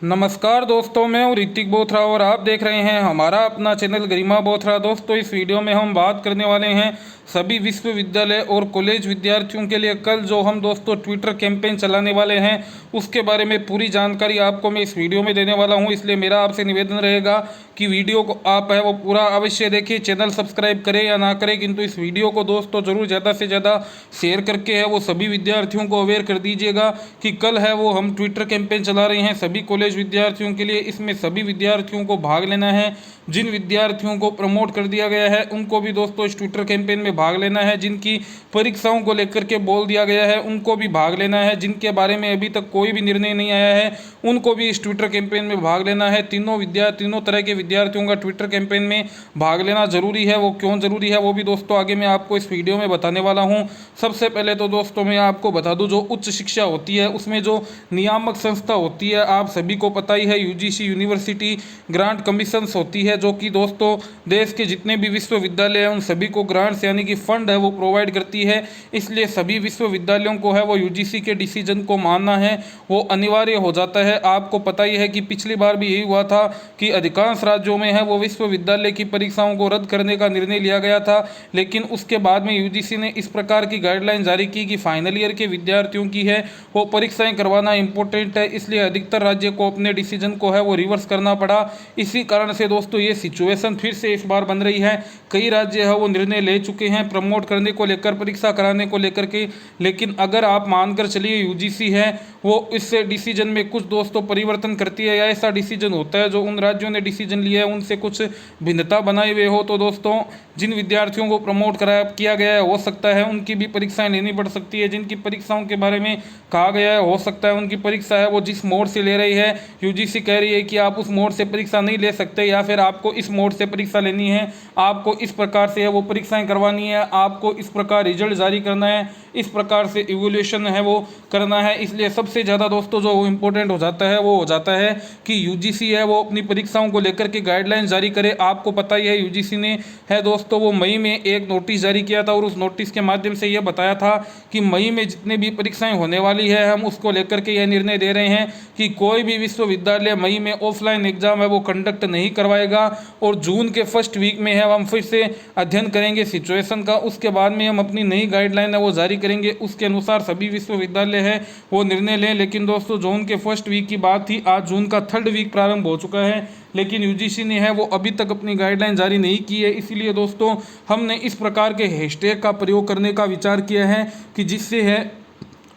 नमस्कार दोस्तों, मैं हूँ ऋतिक बोथरा और आप देख रहे हैं हमारा अपना चैनल गरिमा बोथरा। दोस्तों, इस वीडियो में हम बात करने वाले हैं सभी विश्वविद्यालय और कॉलेज विद्यार्थियों के लिए कल जो हम दोस्तों ट्विटर कैंपेन चलाने वाले हैं उसके बारे में पूरी जानकारी आपको मैं इस वीडियो में देने वाला हूं। इसलिए मेरा आपसे निवेदन रहेगा कि वीडियो को आप है वो पूरा अवश्य देखिए। चैनल सब्सक्राइब करें या ना करें, किंतु इस वीडियो को दोस्तों ज़रूर ज़्यादा से ज़्यादा शेयर करके है वो सभी विद्यार्थियों को अवेयर कर दीजिएगा कि कल है वो हम ट्विटर कैंपेन चला रहे हैं सभी कॉलेज विद्यार्थियों के लिए। इसमें सभी विद्यार्थियों को भाग लेना है। जिन विद्यार्थियों को प्रमोट कर दिया गया है उनको भी दोस्तों इस ट्विटर कैंपेन में भाग लेना है। जिनकी परीक्षाओं को लेकर के बोल दिया गया है उनको भी भाग लेना है। जिनके बारे में अभी तक कोई भी निर्णय नहीं आया है उनको भी इस ट्विटर कैंपेन में भाग लेना है। तीनों तरह के विद्यार्थियों का ट्विटर कैंपेन में भाग लेना जरूरी है। वो क्यों जरूरी है वो भी दोस्तों आगे मैं आपको इस वीडियो में बताने वाला हूँ। सबसे पहले तो दोस्तों मैं आपको बता दूं, जो उच्च शिक्षा होती है उसमें जो नियामक संस्था होती है आप सभी को पता ही है, यूजीसी यूनिवर्सिटी ग्रांट कमीशंस होती है, जो कि दोस्तों देश के जितने भी विश्वविद्यालय हैं उन सभी को ग्रांट्स यानी कि फंड है वो प्रोवाइड करती है। इसलिए सभी विश्वविद्यालयों को है वो यूजीसी के डिसीजन को मानना है वो अनिवार्य हो जाता है। आपको पता ही है कि पिछली बार भी यही हुआ था कि अधिकांश राज्यों में है वो विश्वविद्यालय की परीक्षाओं को रद्द करने का निर्णय लिया गया था, लेकिन उसके बाद में यूजीसी ने इस प्रकार की गाइडलाइन जारी की कि फाइनल ईयर के विद्यार्थियों की है वो परीक्षाएं करवाना इंपॉर्टेंट है। इसलिए अधिकतर राज्य को अपने डिसीजन को है वो रिवर्स करना पड़ा। इसी कारण से दोस्तों ये सिचुएशन फिर से इस बार बन रही है। कई राज्य है वो निर्णय ले चुके हैं प्रमोट करने को लेकर, परीक्षा कराने को लेकर के, लेकिन अगर आप मानकर चलिए यूजीसी है वो इससे डिसीजन में कुछ दोस्तों परिवर्तन करती है या ऐसा डिसीजन होता है जो उन राज्यों ने डिसीजन लिया है उनसे कुछ भिन्नता बनाए हुए हो, तो दोस्तों जिन विद्यार्थियों को प्रमोट किया गया है हो सकता है उनकी भी परीक्षाएं लेनी पड़ सकती है। जिनकी परीक्षाओं के बारे में कहा गया है हो सकता है उनकी परीक्षा है वो जिस मोड से ले रही है यूजीसी कह रही है कि आप उस मोड से परीक्षा नहीं ले सकते, या फिर आपको इस मोड से परीक्षा लेनी है, आपको इस प्रकार से है वो परीक्षाएं करवानी है, आपको इस प्रकार रिजल्ट जारी करना है, इस प्रकार से इवोल्यूशन है वो करना है। इसलिए सबसे ज़्यादा दोस्तों जो इम्पोर्टेंट हो जाता है वो हो जाता है कि यूजीसी है वो अपनी परीक्षाओं को लेकर के गाइडलाइन जारी करे। आपको पता ही है यूजीसी ने है दोस्तों वो मई में एक नोटिस जारी किया था और उस नोटिस के माध्यम से ये बताया था कि मई में जितने भी परीक्षाएं होने वाली है हम उसको लेकर के यह निर्णय दे रहे हैं कि कोई भी विश्वविद्यालय मई में ऑफलाइन एग्जाम है वो कंडक्ट नहीं करवाएगा और जून के फर्स्ट वीक में है हम फिर से अध्ययन करेंगे सिचुएशन का। उसके बाद में हम अपनी नई गाइडलाइन है वो जारी करेंगे, उसके अनुसार सभी विश्वविद्यालय है वो निर्णय लें। लेकिन दोस्तों जून के फर्स्ट वीक की बात थी, आज जून का थर्ड वीक प्रारंभ हो चुका है, लेकिन यूजीसी ने है वो अभी तक अपनी गाइडलाइन जारी नहीं की है। इसीलिए दोस्तों हमने इस प्रकार के हैशटैग का प्रयोग करने का विचार किया है कि जिससे है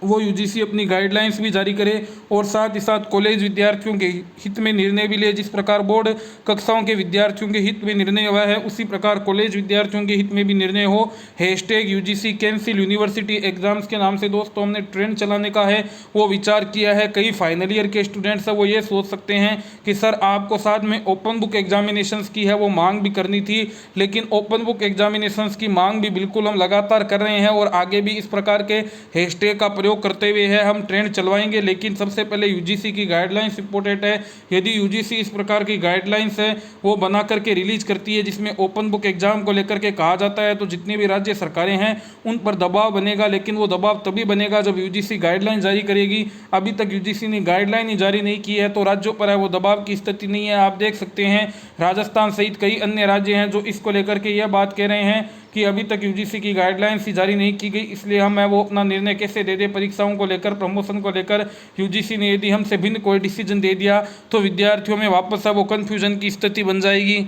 वो यूजीसी अपनी गाइडलाइंस भी जारी करे और साथ ही साथ कॉलेज विद्यार्थियों के हित में निर्णय भी ले। जिस प्रकार बोर्ड कक्षाओं के विद्यार्थियों के हित में निर्णय हुआ है उसी प्रकार कॉलेज विद्यार्थियों के हित में भी निर्णय हो। Hashtag UGC cancel university exams के नाम से दोस्तों हमने ट्रेंड चलाने का है वो विचार किया है। कई फाइनल ईयर के स्टूडेंट्स है वो ये सोच सकते हैं कि सर आपको साथ में ओपन बुक एग्जामिनेशंस की है वो मांग भी करनी थी, लेकिन ओपन बुक एग्जामिनेशंस की मांग भी बिल्कुल हम लगातार कर रहे हैं और आगे भी इस प्रकार के हैशटैग का प्रयोग करते हुए है हम ट्रेंड चलवाएंगे। लेकिन सबसे पहले यूजीसी की गाइडलाइंस इंपॉर्टेंट है। यदि यूजीसी इस प्रकार की गाइडलाइंस है वो बना करके रिलीज करती है जिसमें ओपन बुक एग्जाम को लेकर के कहा जाता है तो जितनी भी राज्य सरकारें हैं उन पर दबाव बनेगा, लेकिन वो दबाव तभी बनेगा जब यूजीसी गाइडलाइन जारी करेगी। अभी तक यूजीसी ने गाइडलाइन ही जारी नहीं की है तो राज्यों पर है वो दबाव की स्थिति नहीं है। आप देख सकते हैं राजस्थान सहित कई अन्य राज्य हैं जो इसको लेकर के यह बात कह रहे हैं कि अभी तक यूजीसी की गाइडलाइंस ही जारी नहीं की गई, इसलिए हम है वो अपना निर्णय कैसे दे दे परीक्षाओं को लेकर, प्रमोशन को लेकर। यूजीसी ने यदि हमसे भिन्न कोई डिसीजन दे दिया तो विद्यार्थियों में वापस है वो कन्फ्यूजन की स्थिति बन जाएगी।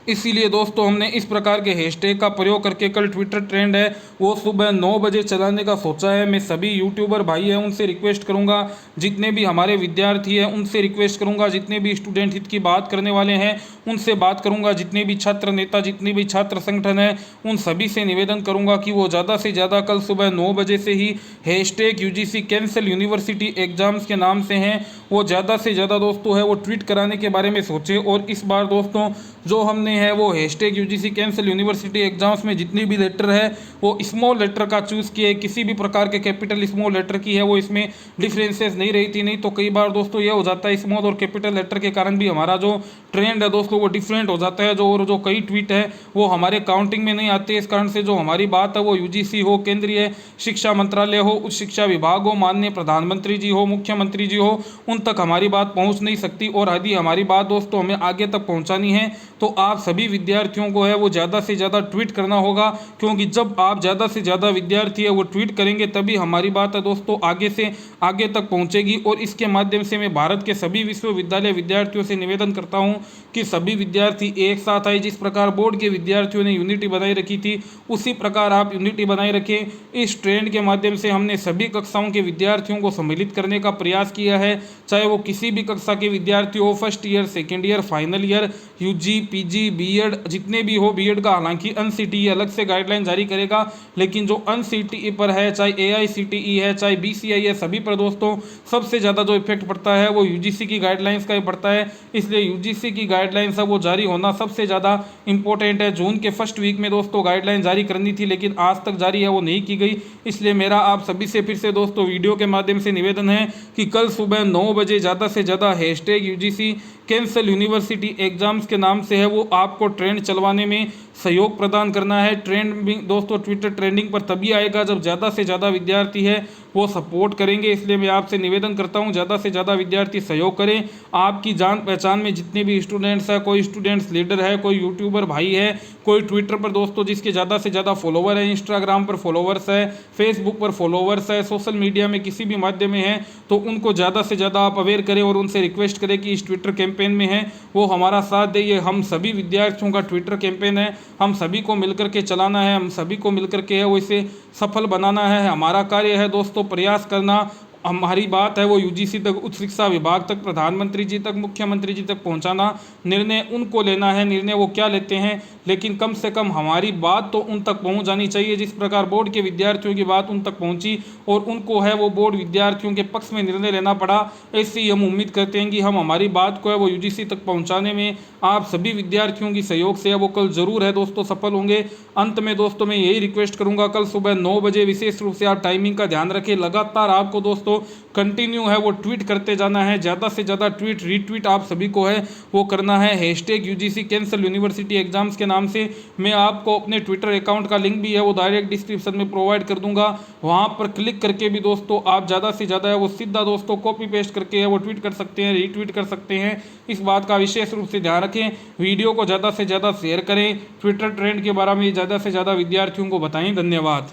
इसीलिए दोस्तों हमने इस प्रकार के हैशटैग का प्रयोग करके कल ट्विटर ट्रेंड है वो सुबह 9 बजे चलाने का सोचा है। मैं सभी यूट्यूबर भाई हैं उनसे रिक्वेस्ट करूंगा, जितने भी हमारे विद्यार्थी हैं उनसे रिक्वेस्ट करूंगा, जितने भी स्टूडेंट हित की बात करने वाले हैं उनसे बात करूंगा, जितने भी छात्र नेता जितने भी छात्र संगठन हैं उन सभी से निवेदन करूंगा कि वो ज़्यादा से ज़्यादा कल सुबह 9 बजे से ही hashtag UGC cancel university exams के नाम से हैं वो ज़्यादा से ज़्यादा दोस्तों है वो ट्वीट कराने के बारे में सोचे। और इस बार दोस्तों जो हमने है वो hashtag UGC cancel university exams में जितनी भी लेटर है वो स्मॉल लेटर का चूज़ किया है, किसी भी प्रकार के कैपिटल स्मॉल लेटर की है वो इसमें डिफरेंसेस नहीं रहती। नहीं तो कई बार दोस्तों ये हो जाता है स्मॉल और कैपिटल लेटर के कारण भी हमारा जो ट्रेंड है दोस्तों वो डिफरेंट हो जाता है, जो कई ट्वीट है वो हमारे काउंटिंग में नहीं आते। इस कारण से जो हमारी बात है वो यूजीसी हो, केंद्रीय शिक्षा मंत्रालय हो, उच्च शिक्षा विभाग हो, माननीय प्रधानमंत्री जी हो, मुख्यमंत्री जी हो, उन तक हमारी बात पहुंच नहीं सकती। और यदि हमारी बात दोस्तों हमें आगे तक पहुंचानी है तो आप सभी विद्यार्थियों को है वो ज़्यादा से ज़्यादा ट्वीट करना होगा, क्योंकि जब आप ज़्यादा से ज़्यादा विद्यार्थी है वो ट्वीट करेंगे तभी हमारी बात है दोस्तों आगे से आगे तक पहुंचेगी। और इसके माध्यम से मैं भारत के सभी विश्वविद्यालय विद्यार्थियों से निवेदन करता हूं कि सभी विद्यार्थी एक साथ आए। जिस प्रकार बोर्ड के विद्यार्थियों ने यूनिटी बनाई रखी थी उसी प्रकार आप यूनिटी बनाए रखें। इस ट्रेंड के माध्यम से हमने सभी कक्षाओं के विद्यार्थियों को सम्मिलित करने का प्रयास किया है, चाहे वो किसी भी कक्षा के विद्यार्थी हो, first year, second year, final year, UG, PG, BEd, जितने भी हो। बीएड का हालांकि अनसीटीई अलग से गाइडलाइन जारी करेगा, लेकिन जो अनसीटीई पर है, चाहे एआईसीटीई है, चाहे बीसीआई है, सभी पर दोस्तों सबसे ज़्यादा जो इफेक्ट पड़ता है वो यूजीसी की गाइडलाइंस का ही पड़ता है। इसलिए यूजीसी की गाइडलाइंस है वो जारी होना सबसे ज़्यादा इंपॉर्टेंट है। जून के फर्स्ट वीक में दोस्तों गाइडलाइन जारी करनी थी, लेकिन आज तक जारी है वो नहीं की गई। इसलिए मेरा आप सभी से फिर से दोस्तों वीडियो के माध्यम से निवेदन है कि कल सुबह 9 बजे ज़्यादा से ज़्यादा hashtag UGC cancel university exams के नाम से है वो आपको ट्रेंड चलवाने में सहयोग प्रदान करना है। ट्रेंड भी दोस्तों ट्विटर ट्रेंडिंग पर तभी आएगा जब ज़्यादा से ज़्यादा विद्यार्थी है वो सपोर्ट करेंगे। इसलिए मैं आपसे निवेदन करता हूँ ज़्यादा से ज़्यादा विद्यार्थी सहयोग करें। आपकी जान पहचान में जितने भी स्टूडेंट्स हैं, कोई स्टूडेंट्स लीडर है, कोई यूट्यूबर भाई है, कोई ट्विटर पर दोस्तों जिसके ज़्यादा से ज़्यादा फॉलोवर है, इंस्टाग्राम पर फॉलोवर्स है, फेसबुक पर फॉलोवर्स है, सोशल मीडिया में किसी भी माध्यम में है, तो उनको ज़्यादा से ज़्यादा आप अवेयर करें और उनसे रिक्वेस्ट करें कि इस ट्विटर कैंपेन में है वो हमारा साथ दे। ये हम सभी विद्यार्थियों का ट्विटर कैंपेन है, हम सभी को मिलकर के चलाना है, हम सभी को मिलकर के है वो इसे सफल बनाना है। हमारा कार्य है दोस्तों प्रयास करना। हमारी बात है वो यूजीसी तक, उच्च शिक्षा विभाग तक, प्रधानमंत्री जी तक, मुख्यमंत्री जी तक पहुंचाना। निर्णय उनको लेना है, निर्णय वो क्या लेते हैं, लेकिन कम से कम हमारी बात तो उन तक पहुंच जानी चाहिए। जिस प्रकार बोर्ड के विद्यार्थियों की बात उन तक पहुंची और उनको है वो बोर्ड विद्यार्थियों के पक्ष में निर्णय लेना पड़ा, ऐसे ही हम उम्मीद करते हैं कि हम हमारी बात को है वो यूजीसी तक पहुँचाने में आप सभी विद्यार्थियों की सहयोग से है वो कल जरूर है दोस्तों सफल होंगे। अंत में दोस्तों मैं यही रिक्वेस्ट करूंगा, कल सुबह 9 बजे विशेष रूप से आप टाइमिंग का ध्यान रखें। लगातार आपको दोस्तों कंटिन्यू है वो ट्वीट करते जाना है, ज़्यादा से ज़्यादा ट्वीट रीट्वीट आप सभी को है वो करना है hashtag UGC cancel university exams के नाम से। मैं आपको अपने ट्विटर अकाउंट का लिंक भी है वो डायरेक्ट डिस्क्रिप्शन में प्रोवाइड कर दूंगा, वहाँ पर क्लिक करके भी दोस्तों आप ज़्यादा से ज़्यादा है वो सीधा दोस्तों कॉपी पेस्ट करके है वो ट्वीट कर सकते हैं, रीट्वीट कर सकते हैं। इस बात का विशेष रूप से ध्यान रखें, वीडियो को ज़्यादा से ज़्यादा शेयर करें, ट्विटर ट्रेंड के बारे में ज़्यादा से ज़्यादा विद्यार्थियों को बताएं। धन्यवाद।